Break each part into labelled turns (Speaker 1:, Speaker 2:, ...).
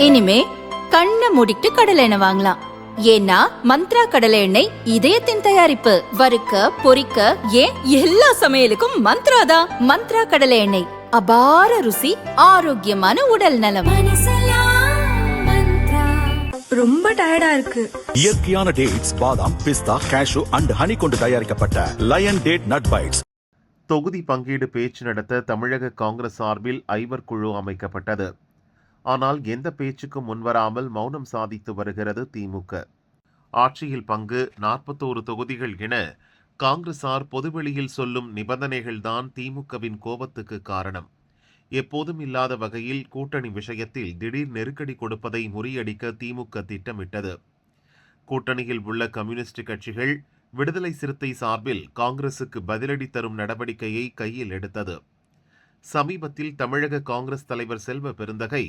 Speaker 1: இனிமே கண்ணை மூடிட்டு கடலை எண்ணெய் வாங்கலாம். ஏன்னா மந்த்ரா கடலை எண்ணெய் இதயத்தின் தயாரிப்பு. வறுக்க பொரிக்க ஏன் எல்லா சமையலுக்கும் மந்த்ரா தான். மந்த்ரா கடலை எண்ணெய், அபார ருசி, ஆரோக்கியமான உடல் நலம்.
Speaker 2: ரொம்ப டயர்டா இருக்கு.
Speaker 3: இயற்கையான டேட்ஸ், பாதாம், பிஸ்தா, கேஷு அண்ட் ஹனி கொண்டு தயாரிக்கப்பட்ட லயன் டேட் நட் பைட்ஸ்.
Speaker 4: தொகுதி பங்கீடு பேச்சு நடத்த தமிழக காங்கிரஸ் சார்பில் ஐவர் குழு அமைக்கப்பட்டது. ஆனால் எந்த பேச்சுக்கும் முன்வராமல் மௌனம் சாதித்து வருகிறது திமுக. ஆட்சியில் பங்கு, 41 தொகுதிகள் என காங்கிரசார் பொதுவெளியில் சொல்லும் நிபந்தனைகள்தான் திமுகவின் கோபத்துக்கு காரணம். எப்போதும் இல்லாத வகையில் கூட்டணி விஷயத்தில் திடீர் நெருக்கடி கொடுப்பதை முறியடிக்க திமுக திட்டமிட்டது. கூட்டணியில் உள்ள கம்யூனிஸ்ட் கட்சிகள் விடுதலை சிறுத்தை சார்பில் காங்கிரசுக்கு பதிலடி தரும் நடவடிக்கையை கையில் எடுத்தது. சமீபத்தில் தமிழக காங்கிரஸ் தலைவர் செல்வ பெருந்தகை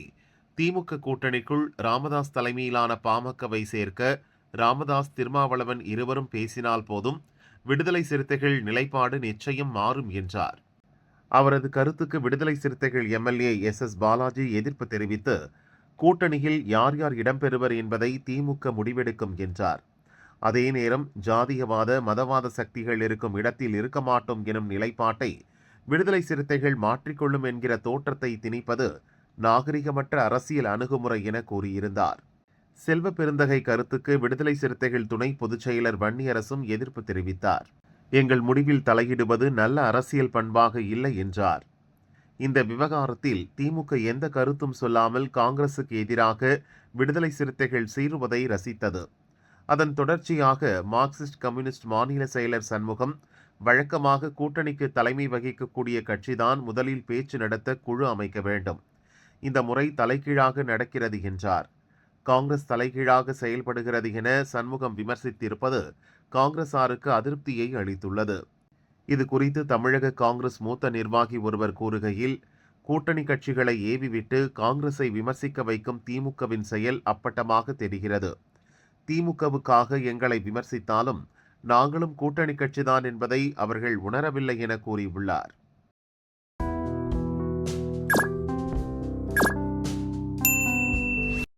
Speaker 4: திமுக கூட்டணிக்குள் ராமதாஸ் தலைமையிலான பாமகவை சேர்க்க ராமதாஸ், திருமாவளவன் இருவரும் பேசினால் போதும், விடுதலை சிறுத்தைகள் நிலைப்பாடு நிச்சயம் மாறும் என்றார். அவரது கருத்துக்கு விடுதலை சிறுத்தைகள் எம்எல்ஏ எஸ். பாலாஜி எதிர்ப்பு தெரிவித்து, கூட்டணியில் யார் யார் இடம்பெறுவர் என்பதை திமுக முடிவெடுக்கும் என்றார். அதே நேரம் ஜாதியவாத, மதவாத சக்திகள் இருக்கும் இடத்தில் இருக்க மாட்டோம் எனும் நிலைப்பாட்டை விடுதலை சிறுத்தைகள் மாற்றிக்கொள்ளும் என்கிற தோற்றத்தை திணிப்பது நாகரிகமற்ற அரசியல் அணுகுமுறை என கூறியிருந்தார். செல்வ பெருந்தகை கருத்துக்கு விடுதலை சிறுத்தைகள் துணை பொதுச் செயலர் வன்னியரசும் எதிர்ப்பு தெரிவித்தார். எங்கள் முடிவில் தலையிடுவது நல்ல அரசியல் பண்பாக இல்லை என்றார். இந்த விவகாரத்தில் திமுக எந்த கருத்தும் சொல்லாமல் காங்கிரசுக்கு எதிராக விடுதலை சிறுத்தைகள் சீறுவதை ரசித்தது. அதன் தொடர்ச்சியாக மார்க்சிஸ்ட் கம்யூனிஸ்ட் மாநில செயலர் சண்முகம், வழக்கமாக கூட்டணிக்கு தலைமை வகிக்கக்கூடிய கட்சிதான் முதலில் பேச்சு நடத்த குழு அமைக்க வேண்டும், இந்த முறை தலைகீழாக நடக்கிறது என்றார். காங்கிரஸ் தலைகீழாக செயல்படுகிறது என சண்முகம் விமர்சித்திருப்பது காங்கிரசாருக்கு அதிருப்தியை அளித்துள்ளது. இது குறித்து தமிழக காங்கிரஸ் மூத்த நிர்வாகி ஒருவர் கூறுகையில், கூட்டணி கட்சிகளை ஏவிவிட்டு காங்கிரஸை விமர்சிக்க வைக்கும் திமுகவின் செயல் அப்பட்டமாக தெரிகிறது. திமுகவுக்காக எங்களை விமர்சித்தாலும் நாங்களும் கூட்டணி கட்சிதான் என்பதை அவர்கள் உணரவில்லை என கூறியுள்ளார்.